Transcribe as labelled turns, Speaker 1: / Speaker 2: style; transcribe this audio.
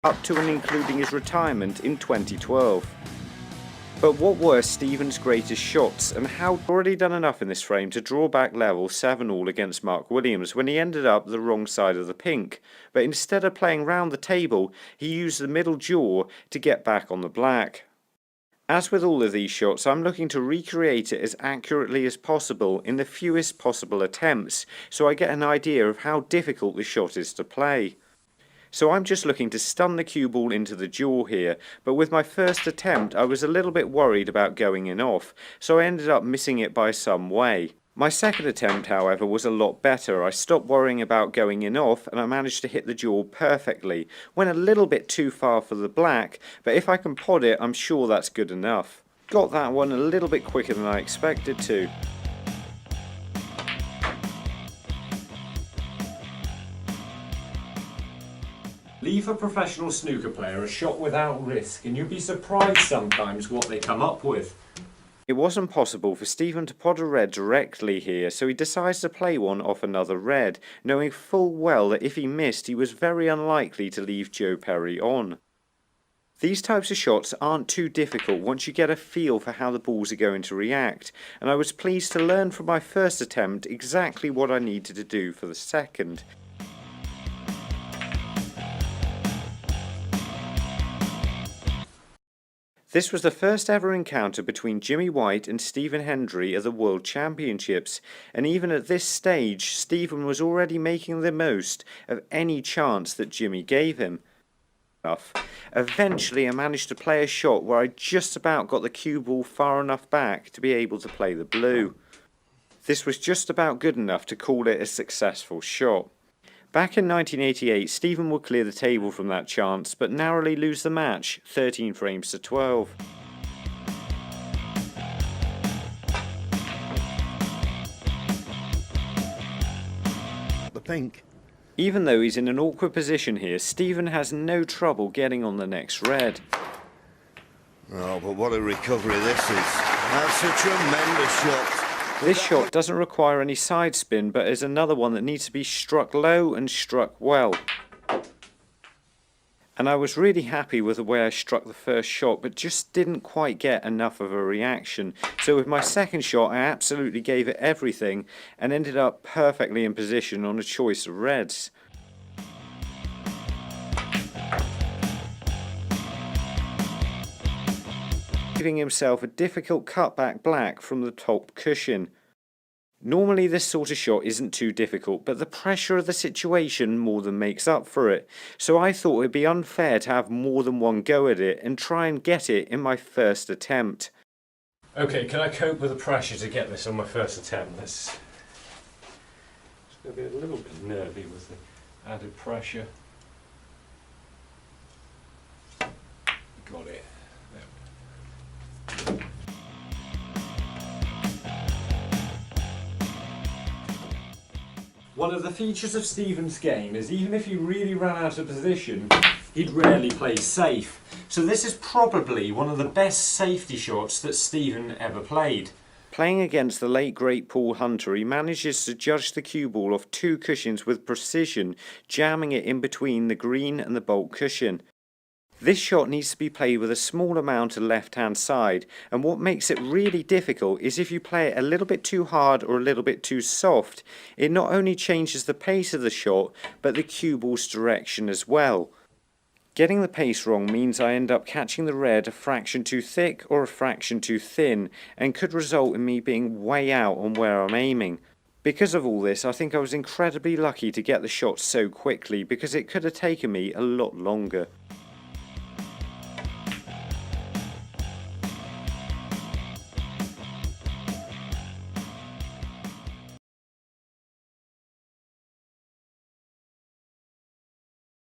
Speaker 1: up to and including his retirement in 2012. But what were Stephen's greatest shots, and how he'd already done enough in this frame to draw back level 7-all against Mark Williams when he ended up the wrong side of the pink, but instead of playing round the table he used the middle jaw to get back on the black. As with all of these shots, I'm looking to recreate it as accurately as possible in the fewest possible attempts, so I get an idea of how difficult the shot is to play. So I'm just looking to stun the cue ball into the jaw here, but with my first attempt I was a little bit worried about going in off, so I ended up missing it by some way. My second attempt, however, was a lot better. I stopped worrying about going in off and I managed to hit the jaw perfectly. Went a little bit too far for the black, but if I can pod it I'm sure that's good enough. Got that one a little bit quicker than I expected to.
Speaker 2: Leave a professional snooker player a shot without risk and you'll be surprised sometimes what they come up with.
Speaker 1: It wasn't possible for Stephen to pod a red directly here, so he decides to play one off another red, knowing full well that if he missed he was very unlikely to leave Joe Perry on. These types of shots aren't too difficult once you get a feel for how the balls are going to react, and I was pleased to learn from my first attempt exactly what I needed to do for the second. This was the first ever encounter between Jimmy White and Stephen Hendry at the World Championships, and even at this stage Stephen was already making the most of any chance that Jimmy gave him. Eventually I managed to play a shot where I just about got the cue ball far enough back to be able to play the blue. This was just about good enough to call it a successful shot. Back in 1988, Stephen would clear the table from that chance, but narrowly lose the match, 13 frames to 12.
Speaker 3: The pink.
Speaker 1: Even though he's in an awkward position here, Stephen has no trouble getting on the next red.
Speaker 3: Oh, but what a recovery this is. That's a tremendous shot.
Speaker 1: This shot doesn't require any side spin, but is another one that needs to be struck low and struck well. And I was really happy with the way I struck the first shot, but just didn't quite get enough of a reaction. So with my second shot I absolutely gave it everything and ended up perfectly in position on a choice of reds. Giving himself a difficult cutback black from the top cushion. Normally this sort of shot isn't too difficult, but the pressure of the situation more than makes up for it, so I thought it would be unfair to have more than one go at it and try and get it in my first attempt.
Speaker 2: Okay, can I cope with the pressure to get this on my first attempt? It's going to be a little bit nervy with the added pressure. Got it. One of the features of Stephen's game is even if he really ran out of position, he'd rarely play safe. So this is probably one of the best safety shots that Stephen ever played.
Speaker 1: Playing against the late great Paul Hunter, he manages to judge the cue ball off two cushions with precision, jamming it in between the green and the baulk cushion. This shot needs to be played with a small amount of left hand side, and what makes it really difficult is if you play it a little bit too hard or a little bit too soft, it not only changes the pace of the shot but the cue ball's direction as well. Getting the pace wrong means I end up catching the red a fraction too thick or a fraction too thin, and could result in me being way out on where I'm aiming. Because of all this, I think I was incredibly lucky to get the shot so quickly, because it could have taken me a lot longer.